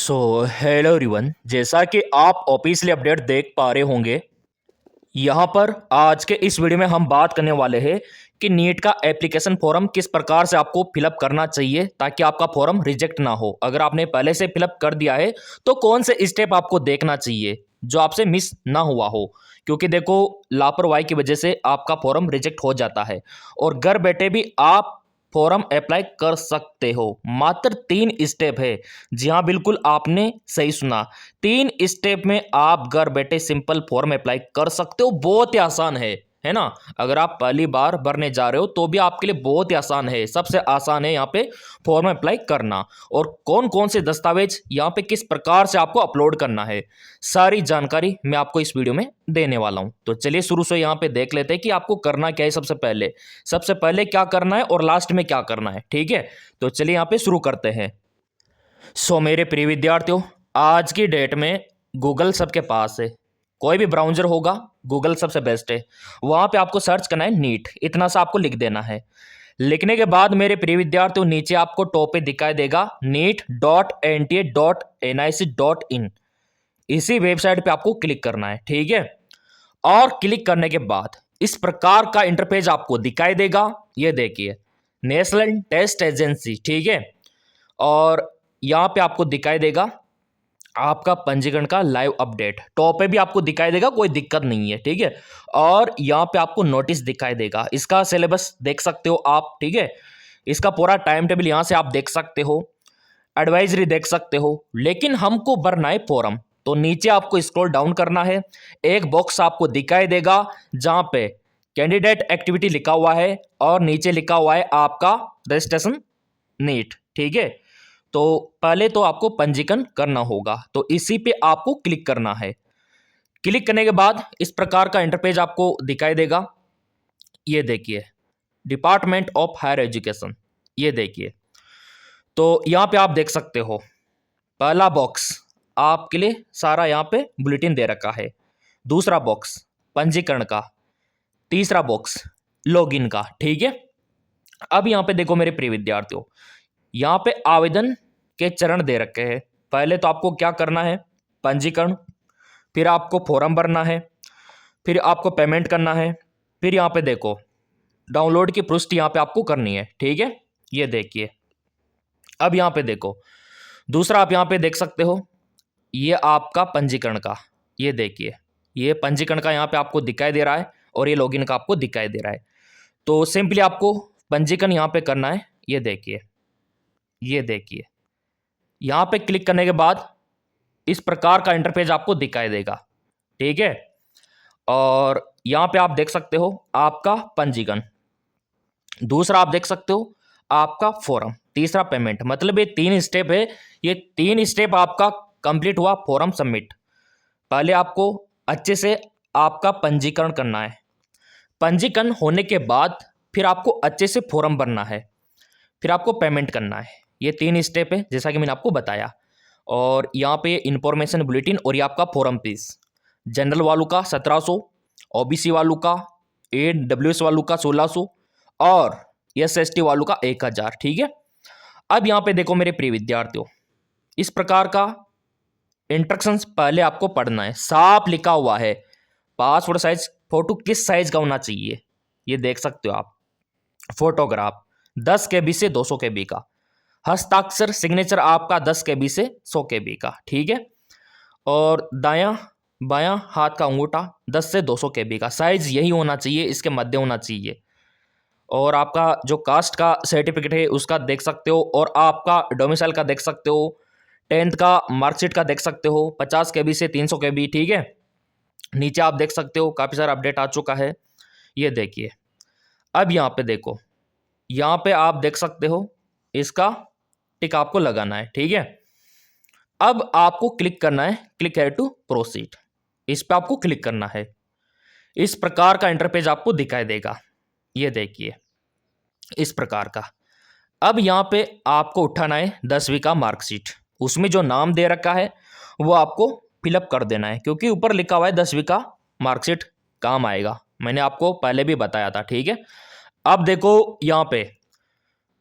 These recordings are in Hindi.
सो हेलो एवरीवन, जैसा कि आप ऑफिशियली अपडेट देख पा रहे होंगे, यहाँ पर आज के इस वीडियो में हम बात करने वाले हैं कि नीट का एप्लीकेशन फॉर्म किस प्रकार से आपको फिलअप करना चाहिए ताकि आपका फॉर्म रिजेक्ट ना हो। अगर आपने पहले से फिलअप कर दिया है तो कौन से स्टेप आपको देखना चाहिए जो आपसे मिस ना हुआ हो, क्योंकि देखो लापरवाही की वजह से आपका फॉर्म रिजेक्ट हो जाता है और घर बैठे भी आप फॉर्म अप्लाई कर सकते हो। मात्र 3 स्टेप है। जी हाँ, बिल्कुल आपने सही सुना। 3 स्टेप में आप घर बैठे सिंपल फॉर्म अप्लाई कर सकते हो। बहुत ही आसान है ना। अगर आप पहली बार भरने जा रहे हो तो भी आपके लिए बहुत ही आसान है। सबसे आसान है यहाँ पे फॉर्म अप्लाई करना। और कौन कौन से दस्तावेज यहाँ पे किस प्रकार से आपको अपलोड करना है, सारी जानकारी मैं आपको इस वीडियो में देने वाला हूँ। तो चलिए शुरू से यहाँ पे देख लेते हैं कि आपको करना क्या है। सबसे पहले क्या करना है और लास्ट में क्या करना है, ठीक है। तो चलिए यहाँ पे शुरू करते हैं। मेरे प्रिय विद्यार्थियों, आज की डेट में गूगल सबके पास है। कोई भी ब्राउज़र होगा, गूगल सबसे बेस्ट है। वहाँ पे आपको सर्च करना है नीट, इतना सा आपको लिख देना है। लिखने के बाद मेरे प्रिय विद्यार्थियों, नीचे आपको टॉप पे दिखाई देगा neet.nta.nic.in। इसी वेबसाइट पे आपको क्लिक करना है, ठीक है। और क्लिक करने के बाद इस प्रकार का इंटरपेज आपको दिखाई देगा। ये देखिए, नेशनल टेस्ट एजेंसी, ठीक है। और यहाँ पे आपको दिखाई देगा आपका पंजीकरण का लाइव अपडेट। टॉप पे भी आपको दिखाई देगा, कोई दिक्कत नहीं है, ठीक है। और यहाँ पे आपको नोटिस दिखाई देगा, इसका सिलेबस देख सकते हो आप, ठीक है। इसका पूरा टाइम टेबल यहाँ से आप देख सकते हो, एडवाइजरी देख सकते हो। लेकिन हमको भरना है फॉर्म, तो नीचे आपको स्क्रॉल डाउन करना है। एक बॉक्स आपको दिखाई देगा जहाँ पे कैंडिडेट एक्टिविटी लिखा हुआ है और नीचे लिखा हुआ है आपका रजिस्ट्रेशन नीट, ठीक है। तो पहले तो आपको पंजीकरण करना होगा, तो इसी पे आपको क्लिक करना है। क्लिक करने के बाद इस प्रकार का इंटरपेज आपको दिखाई देगा। ये देखिए, डिपार्टमेंट ऑफ हायर एजुकेशन, ये देखिए। तो यहाँ पे आप देख सकते हो, पहला बॉक्स आपके लिए सारा यहाँ पे बुलेटिन दे रखा है। दूसरा बॉक्स पंजीकरण का, तीसरा बॉक्स लॉगिन का, ठीक है। अब यहाँ पे देखो मेरे प्रिय विद्यार्थियों, यहाँ पे आवेदन के चरण दे रखे हैं। पहले तो आपको क्या करना है, पंजीकरण, फिर आपको फॉर्म भरना है, फिर आपको पेमेंट करना है, फिर यहाँ पे देखो डाउनलोड की पुष्टि यहाँ पे आपको करनी है, ठीक है। ये देखिए, अब यहाँ पे देखो दूसरा आप यहाँ पे देख सकते हो, ये आपका पंजीकरण का, ये देखिए, ये पंजीकरण का यहाँ पे आपको दिखाई दे रहा है और ये लॉगिन का आपको दिखाई दे रहा है। तो सिंपली आपको पंजीकरण यहाँ पे करना है। ये देखिए, ये देखिए, यहाँ पे क्लिक करने के बाद इस प्रकार का इंटरफेस आपको दिखाई देगा, ठीक है। और यहाँ पे आप देख सकते हो आपका पंजीकरण, दूसरा आप देख सकते हो आपका फॉर्म, तीसरा पेमेंट। मतलब ये 3 स्टेप है। ये 3 स्टेप आपका कंप्लीट हुआ, फॉर्म सबमिट। पहले आपको अच्छे से आपका पंजीकरण करना है। पंजीकरण होने के बाद फिर आपको अच्छे से फॉर्म भरना है, फिर आपको पेमेंट करना है। ये 3 स्टेप है जैसा कि मैंने आपको बताया। और यहाँ पे इंफॉर्मेशन बुलेटिन और ये आपका फॉर्म फीस, जनरल वालों का 1700, ओबीसी वालों का, AWS वालों का 1600 और SST वालों का 1000, ठीक है। अब यहाँ पे देखो मेरे प्रिय विद्यार्थियों, इस प्रकार का इंस्ट्रक्शंस पहले आपको पढ़ना है। साफ लिखा हुआ है पासपोर्ट साइज फोटो किस साइज का होना चाहिए, ये देख सकते हो आप। फोटोग्राफ 10 KB से 200 KB का, हस्ताक्षर सिग्नेचर आपका 10 KB से 100 KB का, ठीक है। और दायां बायां हाथ का अंगूठा 10 से 200 KB का, साइज यही होना चाहिए, इसके मध्य होना चाहिए। और आपका जो कास्ट का सर्टिफिकेट है उसका देख सकते हो, और आपका डोमिसाइल का देख सकते हो, 10th का मार्कशीट का देख सकते हो, 50 KB से 300 KB, ठीक है। नीचे आप देख सकते हो काफ़ी सारा अपडेट आ चुका है, ये देखिए। अब यहाँ पे देखो, यहाँ पे आप देख सकते हो इसका टिक आपको लगाना है, ठीक है। अब आपको क्लिक करना है, क्लिक है टू प्रोसीड, इस पे आपको क्लिक करना है। इस प्रकार का इंटरपेज आपको दिखाई देगा, ये देखिए, इस प्रकार का। अब यहाँ पे आपको उठाना है 10वीं का मार्कशीट, उसमें जो नाम दे रखा है वो आपको फिलअप कर देना है, क्योंकि ऊपर लिखा हुआ है 10वीं का मार्कशीट काम आएगा, मैंने आपको पहले भी बताया था, ठीक है। अब देखो यहाँ पे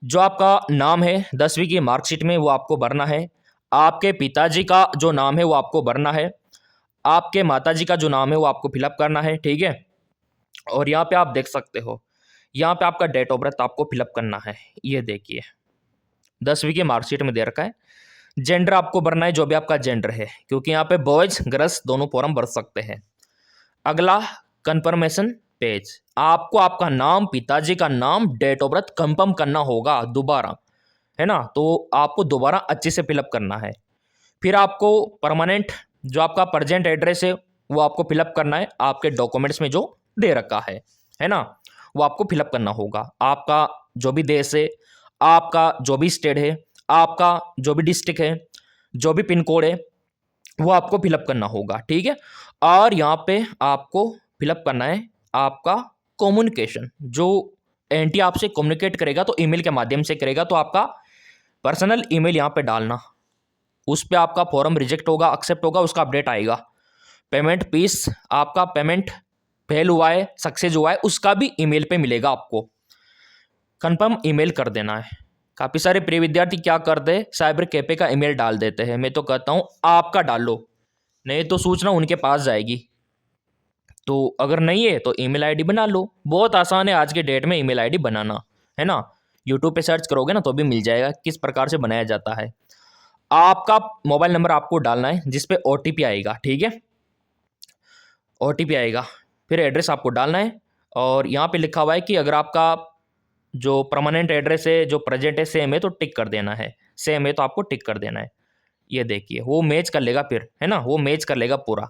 जो आपका नाम है 10वीं की मार्कशीट में वो आपको भरना है। आपके पिताजी का जो नाम है वो आपको भरना है, आपके माताजी का जो नाम है वो आपको फिलअप करना है, ठीक है। और यहाँ पे आप देख सकते हो, यहाँ पे आपका डेट ऑफ बर्थ आपको फिलअप करना है। ये देखिए 10वीं की मार्कशीट में दे रखा है। जेंडर आपको भरना है, जो भी आपका जेंडर है, क्योंकि यहाँ पे बॉयज गर्ल्स दोनों फॉर्म भर सकते हैं। अगला कंफर्मेशन पेज, आपको आपका नाम, पिताजी का नाम, डेट ऑफ बर्थ कंफर्म करना होगा दोबारा, है ना। तो आपको दोबारा अच्छे से फिलअप करना है। फिर आपको परमानेंट जो आपका प्रेजेंट एड्रेस है वो आपको फिलअप करना है, आपके डॉक्यूमेंट्स में जो दे रखा है ना, वो आपको फिलअप करना होगा। आपका जो भी देश है, आपका जो भी स्टेट है, आपका जो भी डिस्ट्रिक्ट है, जो भी पिन कोड है, वो आपको फिलअप करना होगा, ठीक है। और यहाँ पे आपको फिलअप करना है आपका कम्युनिकेशन, जो एंटी आपसे कम्युनिकेट करेगा तो ईमेल के माध्यम से करेगा, तो आपका पर्सनल ईमेल यहाँ पे डालना। उस पर आपका फॉर्म रिजेक्ट होगा, एक्सेप्ट होगा, उसका अपडेट आएगा। पेमेंट पीस, आपका पेमेंट फेल हुआ है, सक्सेस हुआ है, उसका भी ईमेल पे मिलेगा आपको। कंफर्म ईमेल कर देना है। काफ़ी सारे प्रिय विद्यार्थी क्या करते हैं, साइबर कैफे का ईमेल डाल देते हैं। मैं तो कहता हूँ आपका डाल लो, नहीं तो सूचना उनके पास जाएगी। तो अगर नहीं है तो ईमेल आईडी बना लो, बहुत आसान है आज के डेट में ईमेल आईडी बनाना, है ना। यूट्यूब पे सर्च करोगे ना तो भी मिल जाएगा किस प्रकार से बनाया जाता है। आपका मोबाइल नंबर आपको डालना है जिस पे ओटीपी आएगा, ठीक है, ओटीपी आएगा। फिर एड्रेस आपको डालना है, और यहाँ पे लिखा हुआ है कि अगर आपका जो परमानेंट एड्रेस है, जो प्रेजेंट है, सेम है तो टिक कर देना है, सेम है तो आपको टिक कर देना है। ये देखिए वो मैच कर लेगा फिर, है ना, वो मैच कर लेगा पूरा।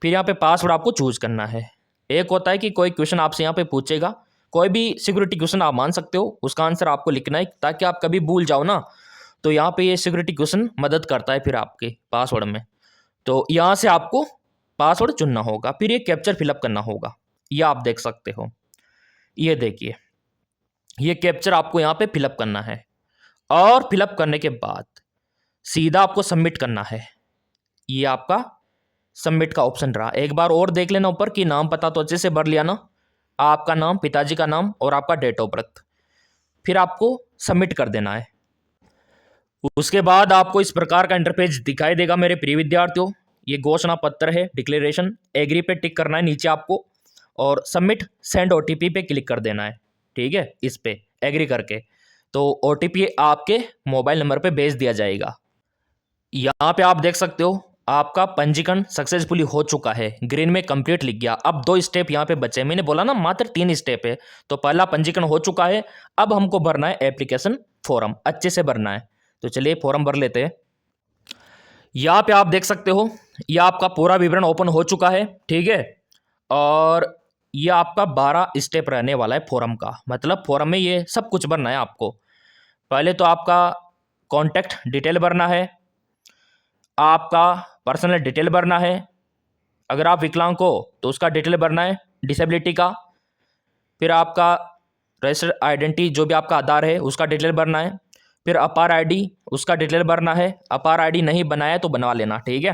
फिर यहाँ पे पासवर्ड आपको चूज करना है। एक होता है कि कोई क्वेश्चन आपसे यहाँ पे पूछेगा, कोई भी सिक्योरिटी क्वेश्चन आप मान सकते हो, उसका आंसर आपको लिखना है ताकि आप कभी भूल जाओ ना, तो यहाँ पे ये सिक्योरिटी क्वेश्चन मदद करता है फिर आपके पासवर्ड में। तो यहाँ से आपको पासवर्ड चुनना होगा, फिर ये कैप्चर फिलअप करना होगा। ये आप देख सकते हो, ये देखिए ये कैप्चर आपको यहाँ पे फिलअप करना है, और फिलअप करने के बाद सीधा आपको सबमिट करना है। ये आपका सबमिट का ऑप्शन रहा। एक बार और देख लेना ऊपर कि नाम पता तो अच्छे से भर लिया ना, आपका नाम, पिताजी का नाम और आपका डेट ऑफ बर्थ। फिर आपको सबमिट कर देना है। उसके बाद आपको इस प्रकार का इंटरफेस दिखाई देगा मेरे प्रिय विद्यार्थियों। ये घोषणा पत्र है, डिक्लेरेशन, एग्री पे टिक करना है नीचे आपको, और सबमिट सेंड ओटीपी पे क्लिक कर देना है, ठीक है। इस पे एग्री करके तो ओटीपी आपके मोबाइल नंबर पे भेज दिया जाएगा। यहाँ पे आप देख सकते हो आपका पंजीकरण सक्सेसफुली हो चुका है, ग्रीन में कंप्लीट लिख गया। अब 2 स्टेप यहाँ पे बचे, मैंने बोला ना मात्र 3 स्टेप है। तो पहला पंजीकरण हो चुका है, अब हमको भरना है एप्लीकेशन फॉर्म, अच्छे से भरना है। तो चलिए फॉर्म भर लेते हैं। यहाँ पे आप देख सकते हो ये आपका पूरा विवरण ओपन हो चुका है, ठीक है। और ये आपका 12 स्टेप रहने वाला है फॉर्म का, मतलब फॉर्म में ये सब कुछ भरना है आपको। पहले तो आपका कॉन्टैक्ट डिटेल भरना है, आपका पर्सनल डिटेल भरना है, अगर आप विकलांग हो तो उसका डिटेल भरना है, डिसेबिलिटी का। फिर आपका रजिस्टर्ड आइडेंटिटी जो भी आपका आधार है उसका डिटेल भरना है। फिर अपार आईडी उसका डिटेल भरना है, अपार आईडी नहीं बनाया तो बनवा लेना, ठीक है।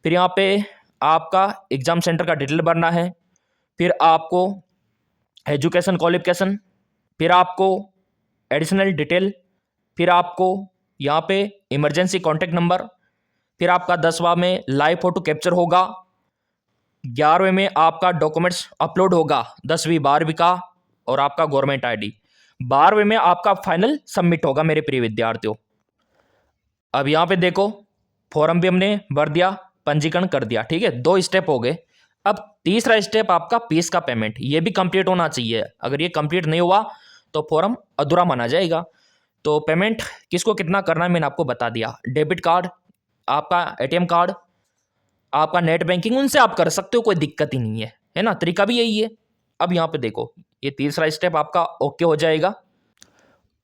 फिर यहाँ पे आपका एग्ज़ाम सेंटर का डिटेल भरना है। फिर आपको एजुकेशन क्वालिफिकेशन, फिर आपको एडिशनल डिटेल, फिर आपको यहाँ पे इमरजेंसी कॉन्टैक्ट नंबर, फिर आपका 10वां में लाइव फोटो कैप्चर होगा, 11वें में आपका डॉक्यूमेंट्स अपलोड होगा, 10वीं 12वीं का, और आपका गवर्नमेंट आईडी। 12वें में आपका फाइनल सबमिट होगा मेरे प्रिय विद्यार्थियों। अब यहाँ पे देखो फॉर्म भी हमने भर दिया, पंजीकरण कर दिया, ठीक है, 2 स्टेप हो गए। अब तीसरा स्टेप आपका फीस का पेमेंट, ये भी कंप्लीट होना चाहिए। अगर ये कंप्लीट नहीं हुआ तो फॉर्म अधूरा माना जाएगा। तो पेमेंट किसको कितना करना है मैंने आपको बता दिया। डेबिट कार्ड, आपका एटीएम कार्ड, आपका नेट बैंकिंग, उनसे आप कर सकते हो, कोई दिक्कत ही नहीं है ना, तरीका भी यही है। अब यहाँ पे देखो ये तीसरा स्टेप आपका ओके हो जाएगा।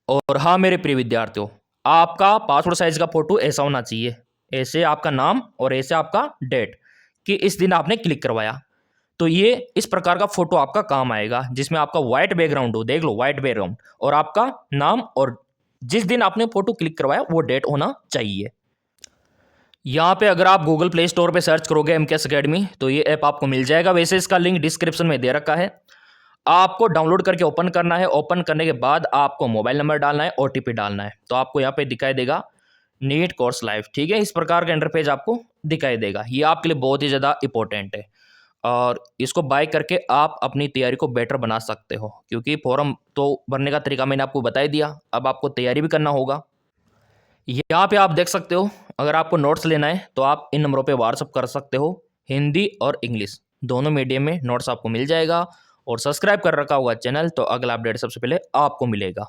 और हाँ मेरे प्रिय विद्यार्थियों, आपका पासपोर्ट साइज का फोटो ऐसा होना चाहिए, ऐसे आपका नाम और ऐसे आपका डेट कि इस दिन आपने क्लिक करवाया। तो ये इस प्रकार का फोटो आपका काम आएगा, जिसमें आपका व्हाइट बैकग्राउंड हो, देख लो व्हाइट बैकग्राउंड, और आपका नाम और जिस दिन आपने फोटो क्लिक करवाया वो डेट होना चाहिए। यहाँ पे अगर आप गूगल प्ले स्टोर पे सर्च करोगे MKS अकेडमी तो ये ऐप आपको मिल जाएगा। वैसे इसका लिंक डिस्क्रिप्शन में दे रखा है, आपको डाउनलोड करके ओपन करना है। ओपन करने के बाद आपको मोबाइल नंबर डालना है, OTP डालना है। तो आपको यहाँ पे दिखाई देगा नीट कोर्स लाइव, ठीक है। इस प्रकार का इंटरपेज आपको दिखाई देगा। ये आपके लिए बहुत ही ज़्यादा इंपॉर्टेंट है और इसको बाय करके आप अपनी तैयारी को बेटर बना सकते हो, क्योंकि फॉर्म तो भरने का तरीका मैंने आपको बता ही दिया, अब आपको तैयारी भी करना होगा। यहाँ पे आप देख सकते हो, अगर आपको नोट्स लेना है तो आप इन नंबरों पे व्हाट्सअप कर सकते हो। हिंदी और इंग्लिश दोनों मीडियम में नोट्स आपको मिल जाएगा और सब्सक्राइब कर रखा होगा चैनल, तो अगला अपडेट सबसे पहले आपको मिलेगा।